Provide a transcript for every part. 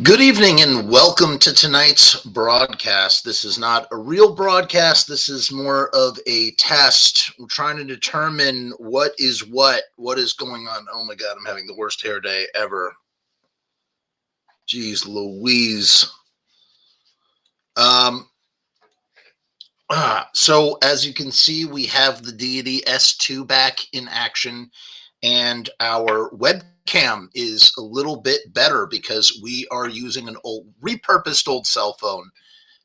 Good evening and welcome to tonight's broadcast. This is not a real broadcast. This is more of a test. We're trying to determine what is going on. Oh my God, I'm having the worst hair day ever. Jeez Louise. Um, so as you can see, we have the Deity S2 back in action, and our webcam is a little bit better because we are using an repurposed old cell phone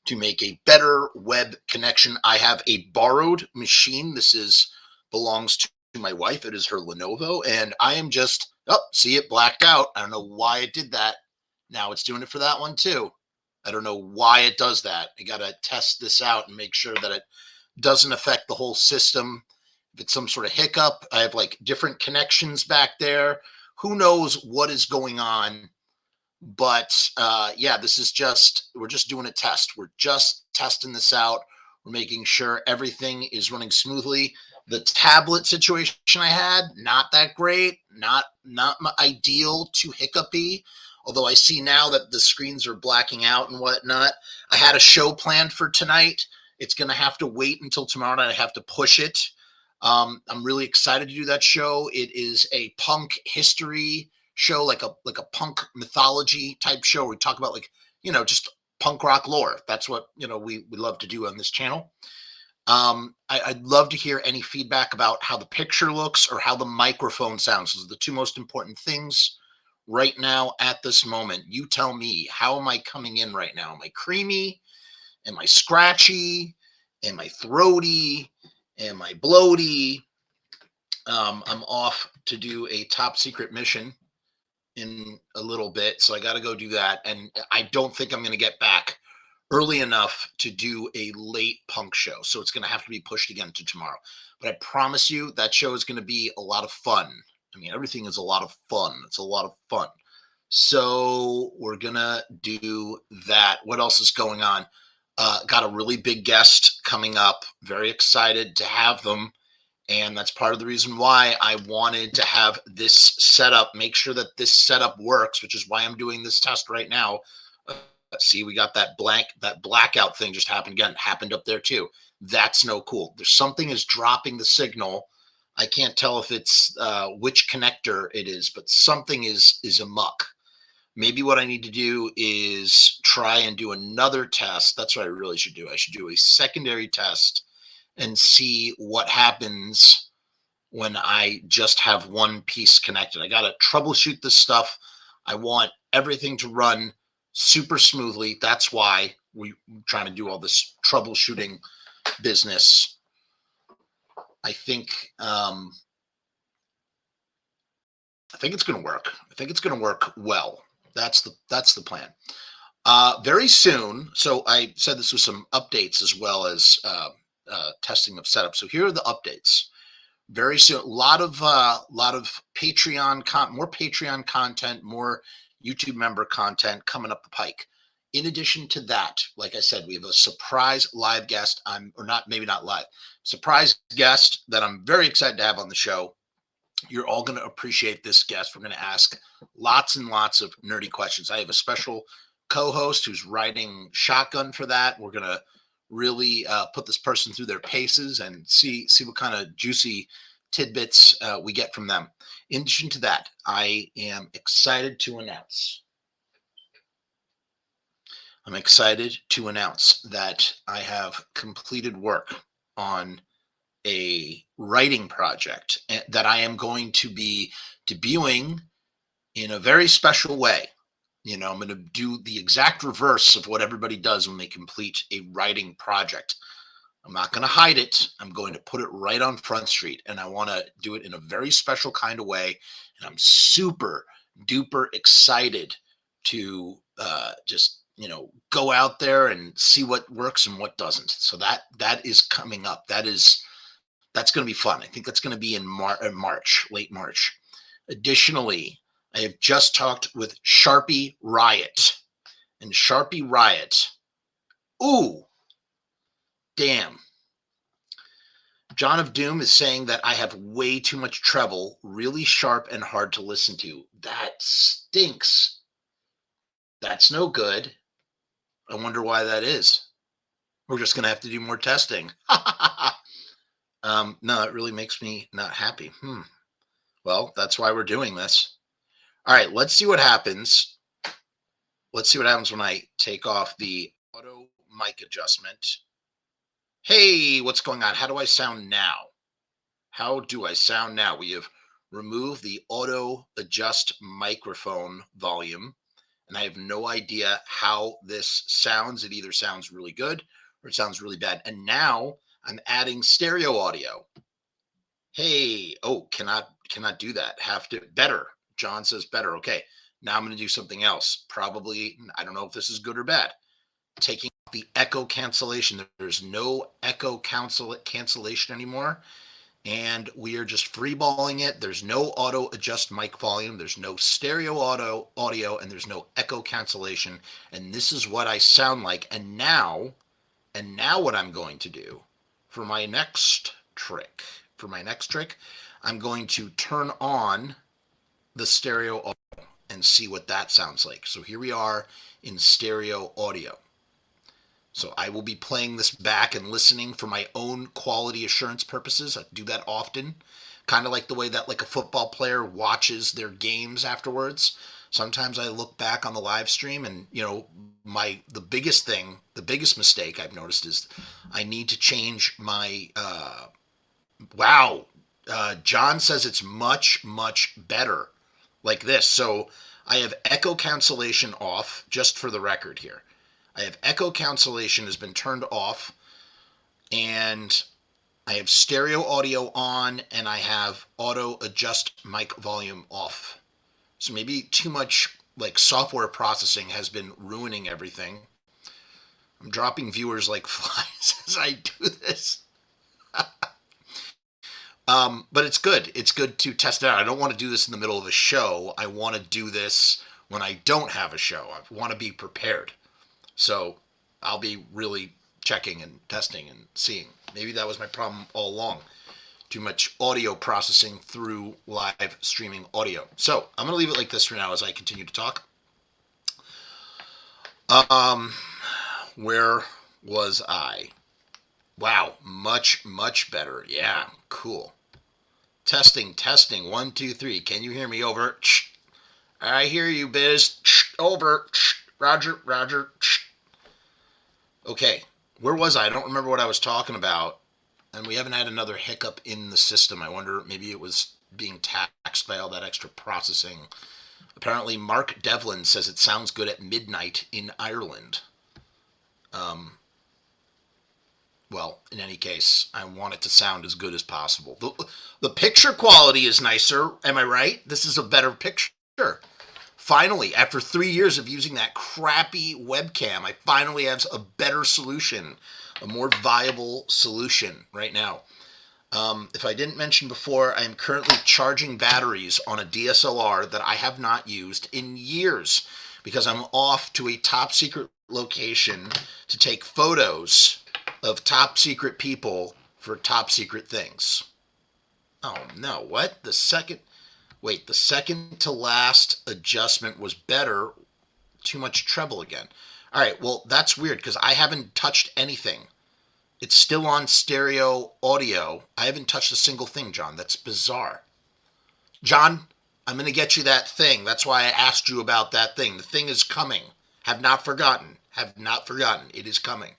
to make a better web connection. I have a borrowed machine. This is belongs to my wife. It is her Lenovo, and I am just see it blacked out. I don't know why it did that. Now it's doing it for that one too. I don't know why it does that. I got to test this out and make sure that it doesn't affect the whole system. If it's some sort of hiccup, I have like different connections back there. Who knows what is going on? But yeah, this is we're just doing a test. We're just testing this out. We're making sure everything is running smoothly. The tablet situation I had, not that great, not ideal, too hiccupy. Although I see now that the screens are blacking out and whatnot. I had a show planned for tonight. It's going to have to wait until tomorrow night. I have to push it. I'm really excited to do that show. It is a punk history show, like a punk mythology type show where we talk about just punk rock lore. That's what we love to do on this channel. I'd love to hear any feedback about how the picture looks or how the microphone sounds. Those are the two most important things right now at this moment. You tell me, how am I coming in right now? Am I creamy? Am I scratchy? Am I throaty? Am I bloaty? I'm off to do a top secret mission in a little bit, so I got to go do that. And I don't think I'm going to get back early enough to do a late punk show, so it's going to have to be pushed again to tomorrow. But I promise you that show is going to be a lot of fun. I mean, everything is a lot of fun. It's a lot of fun. So we're gonna do that. What else is going on? Got a really big guest coming up. Very excited to have them. And that's part of the reason why I wanted to have this setup, make sure that this setup works, which is why I'm doing this test right now. See, we got that blackout thing just happened again, happened up there too. That's no cool. There's something is dropping the signal. I can't tell if it's which connector it is, but something is amok. Maybe what I need to do is try and do another test. That's what I really should do. I should do a secondary test and see what happens when I just have one piece connected. I got to troubleshoot this stuff. I want everything to run super smoothly. That's why we're trying to do all this troubleshooting business. I think I think it's going to work. I think it's going to work well. That's the plan. Very soon. So I said this was some updates as well as testing of setup. So here are the updates. Very soon, a lot of more Patreon content, more YouTube member content coming up the pike. In addition to that, like I said, we have a surprise live guest. Or not, maybe not live, surprise guest that I'm very excited to have on the show. You're all going to appreciate this guest. We're going to ask lots and lots of nerdy questions. I have a special co-host who's riding shotgun for that. We're going to really put this person through their paces and see what kind of juicy tidbits we get from them. In addition to that, I am excited to announce. I'm excited to announce that I have completed work on a writing project that I am going to be debuting in a very special way. I'm going to do the exact reverse of what everybody does when they complete a writing project. I'm not going to hide it. I'm going to put it right on Front Street, and I want to do it in a very special kind of way. And I'm super duper excited to just go out there and see what works and what doesn't. So that is coming up. That's going to be fun. I think that's going to be in March, late March. Additionally, I have just talked with Sharpie Riot. And Sharpie Riot, ooh, damn. John of Doom is saying that I have way too much treble, really sharp and hard to listen to. That stinks. That's no good. I wonder why that is. We're just gonna have to do more testing. No, it really makes me not happy. Well, that's why we're doing this. All right, let's see what happens. Let's see what happens when I take off the auto mic adjustment. Hey, what's going on? How do I sound now? How do I sound now? We have removed the auto adjust microphone volume, and I have no idea how this sounds. It either sounds really good or it sounds really bad. And now I'm adding stereo audio. Hey, oh, cannot do that. Have to better. John says better. Okay. Now I'm going to do something else. Probably, I don't know if this is good or bad. Taking the echo cancellation. There's no echo cancellation anymore. And we are just freeballing it. There's no auto adjust mic volume. There's no stereo audio, and there's no echo cancellation. And this is what I sound like. And now what I'm going to do for my next trick, I'm going to turn on the stereo audio and see what that sounds like. So here we are in stereo audio. So I will be playing this back and listening for my own quality assurance purposes. I do that often, kind of like the way that like a football player watches their games afterwards. Sometimes I look back on the live stream and, the biggest mistake I've noticed is I need to change my wow. John says it's much, much better like this. So I have echo cancellation off, just for the record here. I have echo cancellation has been turned off, and I have stereo audio on, and I have auto adjust mic volume off. So maybe too much like software processing has been ruining everything. I'm dropping viewers like flies as I do this. But it's good. It's good to test it out. I don't want to do this in the middle of a show. I want to do this when I don't have a show. I want to be prepared. So I'll be really checking and testing and seeing. Maybe that was my problem all along. Too much audio processing through live streaming audio. So I'm going to leave it like this for now as I continue to talk. Where was I? Wow, much, much better. Yeah, cool. Testing. 1, 2, 3. Can you hear me? Over. I hear you, Biz. Over. Roger. Okay, where was I? I don't remember what I was talking about. And we haven't had another hiccup in the system. I wonder, maybe it was being taxed by all that extra processing. Apparently, Mark Devlin says it sounds good at midnight in Ireland. Well, in any case, I want it to sound as good as possible. The picture quality is nicer. Am I right? This is a better picture. Finally, after 3 years of using that crappy webcam, I finally have a better solution, a more viable solution right now. If I didn't mention before, I am currently charging batteries on a DSLR that I have not used in years because I'm off to a top secret location to take photos of top secret people for top secret things. Oh no, what? The second to last adjustment was better. Too much treble again. All right, well, that's weird because I haven't touched anything. It's still on stereo audio. I haven't touched a single thing, John. That's bizarre. John, I'm going to get you that thing. That's why I asked you about that thing. The thing is coming. Have not forgotten. It is coming.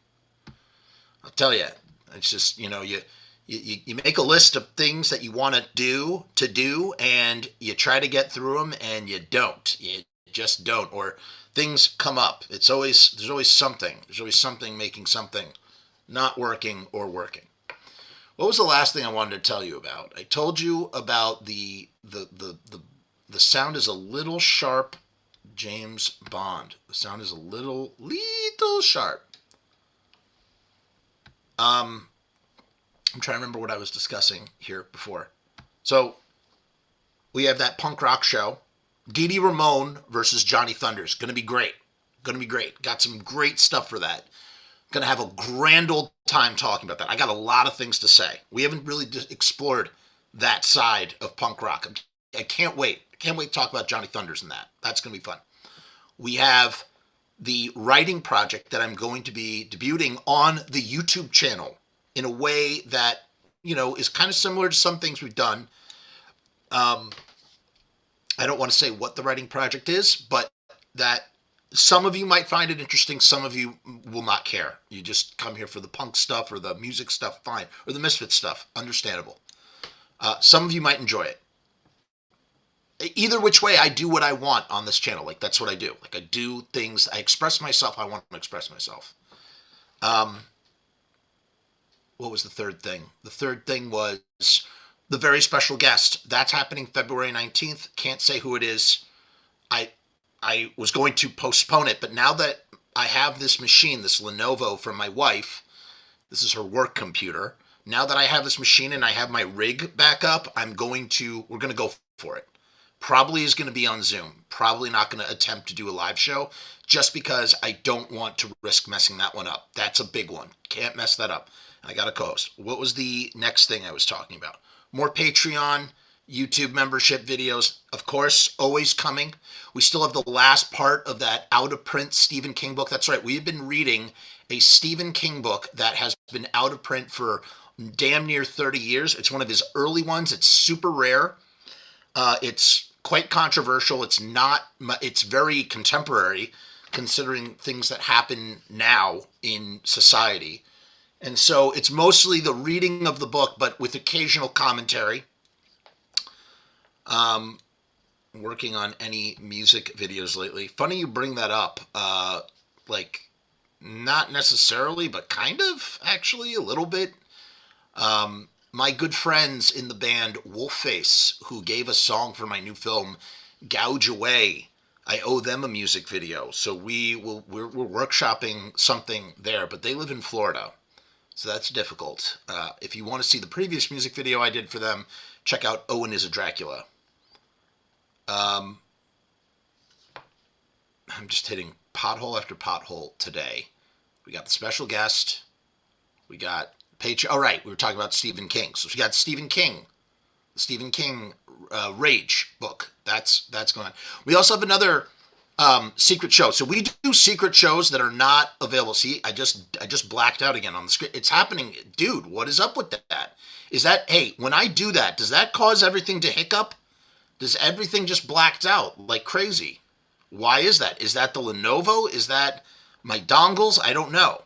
I'll tell you. It's just, you make a list of things that you want to do, and you try to get through them, and you don't. You just don't. Or things come up. There's always something. There's always something making something not working or working. What was the last thing I wanted to tell you about? I told you about the sound is a little sharp. James Bond. The sound is a little sharp. I'm trying to remember what I was discussing here before. So we have that punk rock show. Dee Dee Ramone versus Johnny Thunders. Going to be great. Got some great stuff for that. Going to have a grand old time talking about that. I got a lot of things to say. We haven't really explored that side of punk rock. I can't wait. I can't wait to talk about Johnny Thunders and that. That's going to be fun. We have the writing project that I'm going to be debuting on the YouTube channel in a way that, is kind of similar to some things we've done. Um, I don't want to say what the writing project is, but that some of you might find it interesting. Some of you will not care. You just come here for the punk stuff or the music stuff, fine. Or the Misfit stuff, understandable. Some of you might enjoy it. Either which way, I do what I want on this channel. Like, that's what I do. Like, I do things, I express myself, I want to express myself. What was the third thing? The third thing was the very special guest. That's happening February 19th. Can't say who it is. I was going to postpone it, but now that I have this machine, this Lenovo from my wife, this is her work computer. Now that I have this machine and I have my rig back up, we're going to go for it. Probably is going to be on Zoom. Probably not going to attempt to do a live show just because I don't want to risk messing that one up. That's a big one. Can't mess that up. I got a co-host. What was the next thing I was talking about? More Patreon, YouTube membership videos, of course, always coming. We still have the last part of that out-of-print Stephen King book. That's right. We've been reading a Stephen King book that has been out of print for damn near 30 years. It's one of his early ones. It's super rare. It's quite controversial. It's very contemporary considering things that happen now in society. And so it's mostly the reading of the book, but with occasional commentary. Working on any music videos lately. Funny you bring that up. Not necessarily, but kind of, actually, a little bit. My good friends in the band Wolfface, who gave a song for my new film, Gouge Away, I owe them a music video. So we're workshopping something there, but they live in Florida. So that's difficult. If you want to see the previous music video I did for them, check out Owen is a Dracula. I'm just hitting pothole after pothole today. We got the special guest. We got Patreon. All right, we were talking about Stephen King. So we got Stephen King, the Stephen King Rage book. That's going on. We also have another secret show. So we do secret shows that are not available. See, I just blacked out again on the screen. It's happening, dude. What is up with that? Is that, hey, when I do that, does that cause everything to hiccup? Does everything just blacked out like crazy? Why is that? Is that the Lenovo? Is that my dongles? I don't know.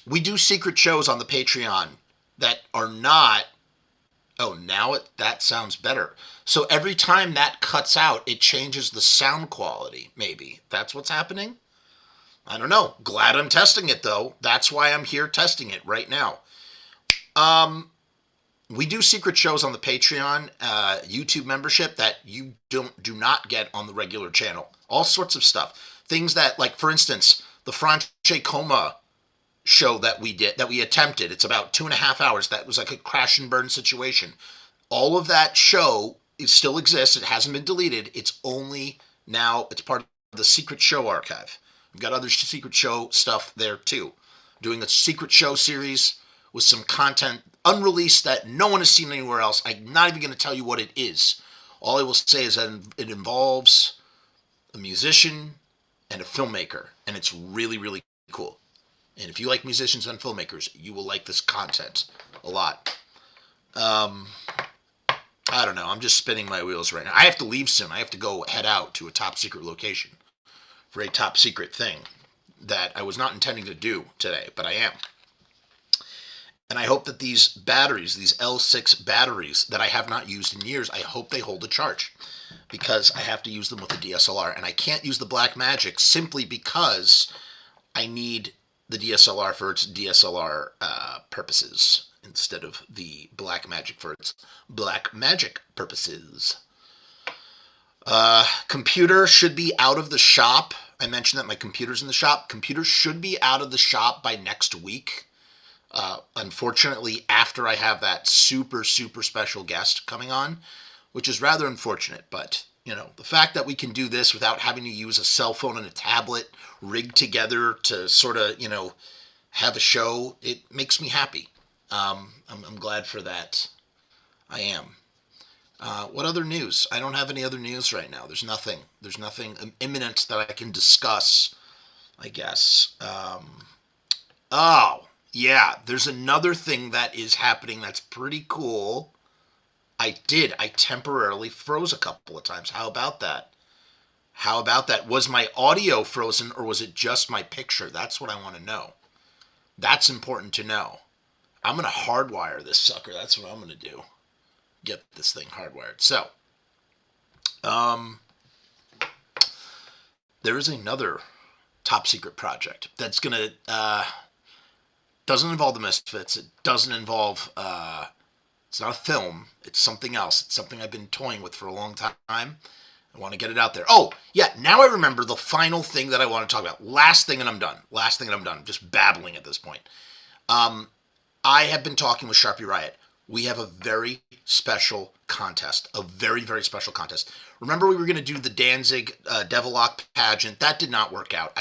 We do secret shows on the Patreon that are not. Oh, now that sounds better. So every time that cuts out, it changes the sound quality, maybe. That's what's happening? I don't know. Glad I'm testing it, though. That's why I'm here testing it right now. We do secret shows on the Patreon YouTube membership that you do not get on the regular channel. All sorts of stuff. Things that, like, for instance, the Franche Coma show that we attempted. It's about 2.5 hours. That was like a crash and burn situation. All of that show, it still exists. It hasn't been deleted. It's only now, it's part of the secret show archive. We've got other secret show stuff there too. Doing a secret show series with some content unreleased that no one has seen anywhere else. I'm not even going to tell you what it is. All I will say is that it involves a musician and a filmmaker, and it's really, really cool. And if you like musicians and filmmakers, you will like this content a lot. I don't know. I'm just spinning my wheels right now. I have to leave soon. I have to head out to a top secret location for a top secret thing that I was not intending to do today, but I am. And I hope that these batteries, these L6 batteries that I have not used in years, I hope they hold a charge because I have to use them with the DSLR. And I can't use the Blackmagic simply because I need the DSLR for its DSLR purposes instead of the Blackmagic for its Blackmagic purposes. Computer should be out of the shop. I mentioned that my computer's in the shop. Computer should be out of the shop by next week. Unfortunately, after I have that super, super special guest coming on, which is rather unfortunate, but, the fact that we can do this without having to use a cell phone and a tablet rigged together to sort of, have a show, it makes me happy. I'm glad for that. I am. What other news? I don't have any other news right now. There's nothing. There's nothing imminent that I can discuss, I guess. Oh, yeah. There's another thing that is happening that's pretty cool. I temporarily froze a couple of times. How about that? How about that? Was my audio frozen or was it just my picture? That's what I want to know. That's important to know. I'm going to hardwire this sucker. That's what I'm going to do. Get this thing hardwired. So, there is another top secret project that's going to, doesn't involve the Misfits. It doesn't involve, it's not a film. It's something else. It's something I've been toying with for a long time. I want to get it out there. Oh, yeah, now I remember the final thing that I want to talk about. Last thing and I'm done. I'm just babbling at this point. I have been talking with Sharpie Riot. We have a very special contest. A very, very special contest. Remember we were going to do the Danzig Devilock pageant. That did not work out.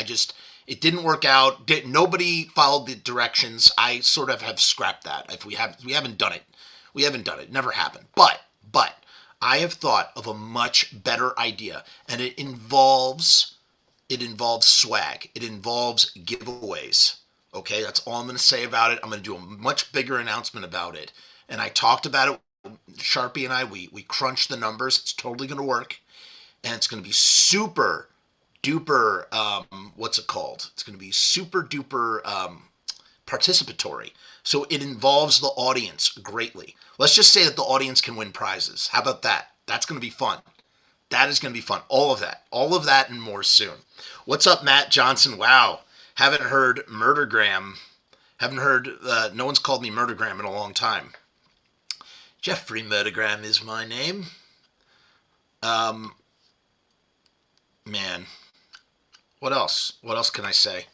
It didn't work out. Nobody followed the directions. I sort of have scrapped that. We haven't done it. We haven't done it. It never happened. But I have thought of a much better idea, and it involves swag. It involves giveaways. Okay, that's all I'm going to say about it. I'm going to do a much bigger announcement about it. And I talked about it. Sharpie and I, we crunched the numbers. It's totally going to work. And it's going to be super duper, what's it called? It's going to be super duper participatory. So it involves the audience greatly. Let's just say that the audience can win prizes. How about that? That's going to be fun. That is going to be fun. All of that and more soon. What's up, Matt Johnson? Wow. Haven't heard Murdergram. No one's called me Murdergram in a long time. Jeffrey Murdergram is my name. Man. What else? What else can I say?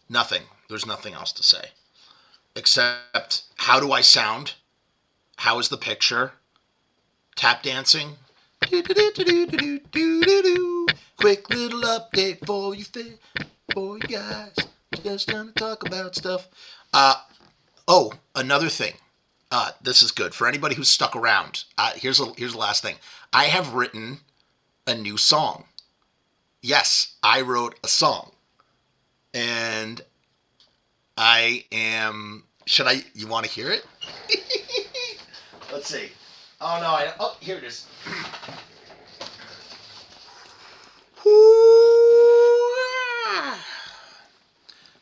Nothing. There's nothing else to say. Except, how do I sound? How is the picture? Tap dancing? Quick little update for you guys. Just trying to talk about stuff. Another thing. This is good for anybody who's stuck around. Here's the last thing. I have written a new song. Yes, I wrote a song, and you want to hear it? Let's see. Oh no! Here it is.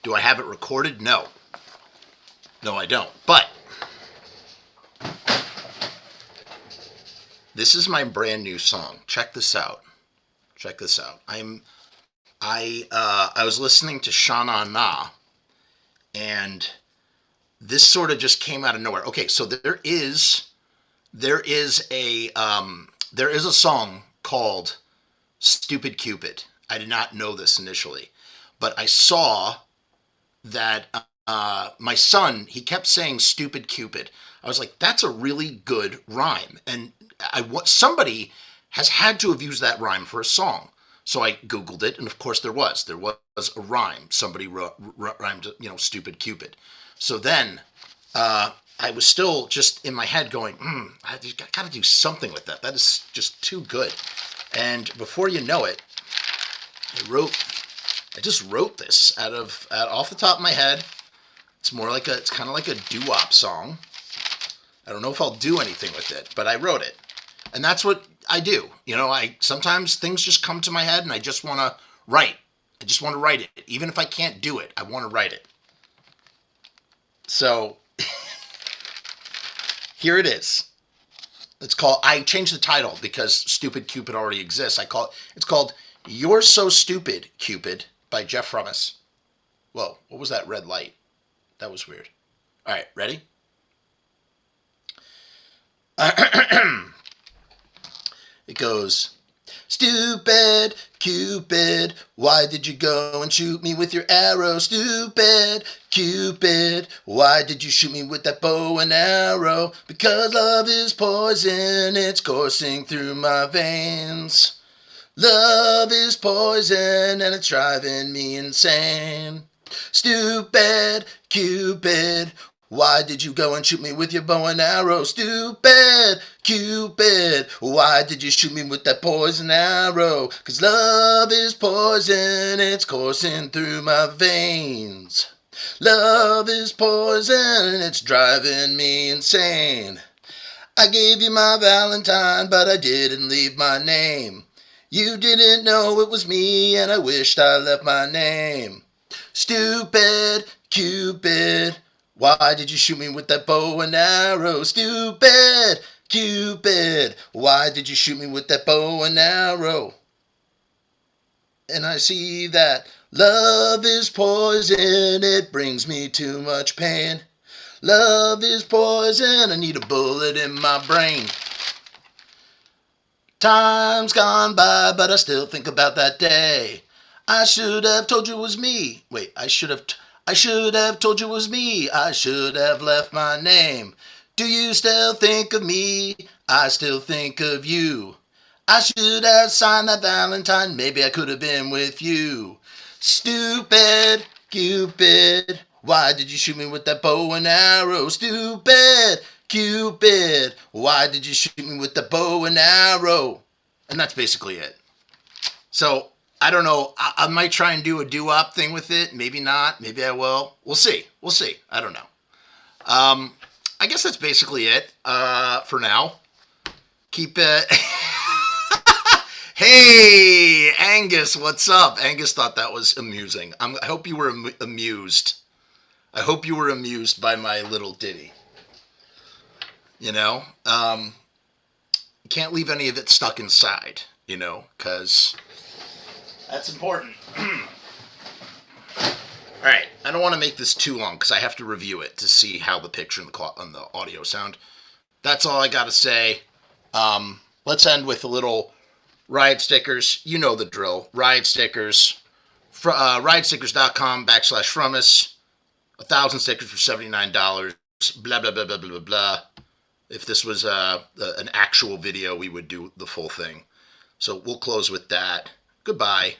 Do I have it recorded? No. No, I don't. But this is my brand new song. Check this out. I was listening to Shana Na, and this sort of just came out of nowhere. Okay, so there is a song called Stupid Cupid. I did not know this initially, but I saw that my son, he kept saying Stupid Cupid. I was like, that's a really good rhyme, and somebody has had to have used that rhyme for a song. So I Googled it, and of course there was a rhyme. Somebody rhymed, Stupid Cupid. So then I was still just in my head going, I got to do something with that. That is just too good. And before you know it, I just wrote this off the top of my head. It's kind of like a doo-wop song. I don't know if I'll do anything with it, but I wrote it. And that's what I do. Sometimes things just come to my head and I just want to write. I just want to write it. Even if I can't do it, I want to write it. So here it is. I changed the title because Stupid Cupid already exists. It's called You're So Stupid, Cupid by Jeff Frumess. Whoa, what was that red light? That was weird. All right, ready? It goes, Stupid Cupid, why did you go and shoot me with your arrow? Stupid Cupid, why did you shoot me with that bow and arrow? Because love is poison, it's coursing through my veins. Love is poison and it's driving me insane. Stupid Cupid, Why did you go and shoot me with your bow and arrow? Stupid Cupid, why did you shoot me with that poison arrow? 'Cause love is poison, it's coursing through my veins. Love is poison, it's driving me insane. I gave you my Valentine, but I didn't leave my name. You didn't know it was me, and I wished I left my name. Stupid Cupid, why did you shoot me with that bow and arrow? Stupid Cupid, why did you shoot me with that bow and arrow? And I see that love is poison, it brings me too much pain. Love is poison, I need a bullet in my brain. Time's gone by, but I still think about that day. I should have told you it was me. Wait, I should have told you it was me. I should have left my name. Do you still think of me? I still think of you. I should have signed that Valentine. Maybe I could have been with you. Stupid Cupid, why did you shoot me with that bow and arrow? Stupid Cupid, why did you shoot me with the bow and arrow? And that's basically it. So, I don't know. I might try and do a doo-wop thing with it. Maybe not. Maybe I will. We'll see. I don't know. I guess that's basically it for now. Keep it. Hey, Angus, what's up? Angus thought that was amusing. I hope you were amused. I hope you were amused by my little ditty. You know, you can't leave any of it stuck inside, you know, because that's important. All right, I don't want to make this too long because I have to review it to see how the picture and the audio sound. That's all I got to say. Let's end with a little ride stickers. You know the drill. Ride stickers. Ridestickers.com/Frumess. 1,000 stickers for $79. Blah, blah, blah, blah, blah, blah. If this was an actual video, we would do the full thing. So we'll close with that. Goodbye.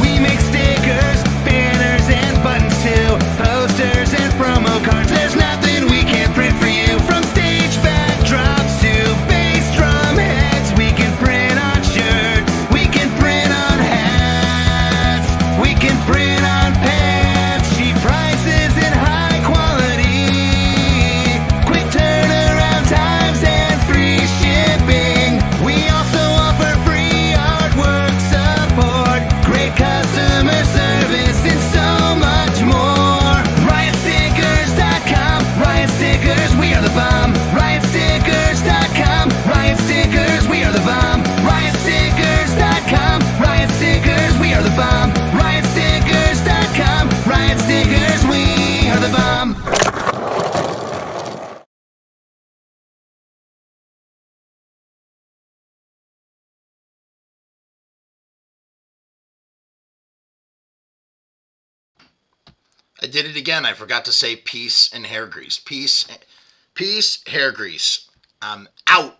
We make stickers, banners, and buttons too. Posters and promo cards. There's nothing we can't print for you. From stage backdrops to bass drum heads. We can print on shirts. We can print on hats. We can print on pants. Cheap prices and high quality. Quick turnaround times and free shipping. We also offer free artwork support. Great customer service and so much more. RiotStickers.com. Riot Stickers, we are the bomb. RiotStickers.com. Riot Stickers, we are the bomb. RiotStickers.com. Riot Stickers, we are the bomb. RiotStickers.com. Riot Stickers, we are the bomb. I did it again. I forgot to say peace and hair grease. Peace, hair grease. I'm out.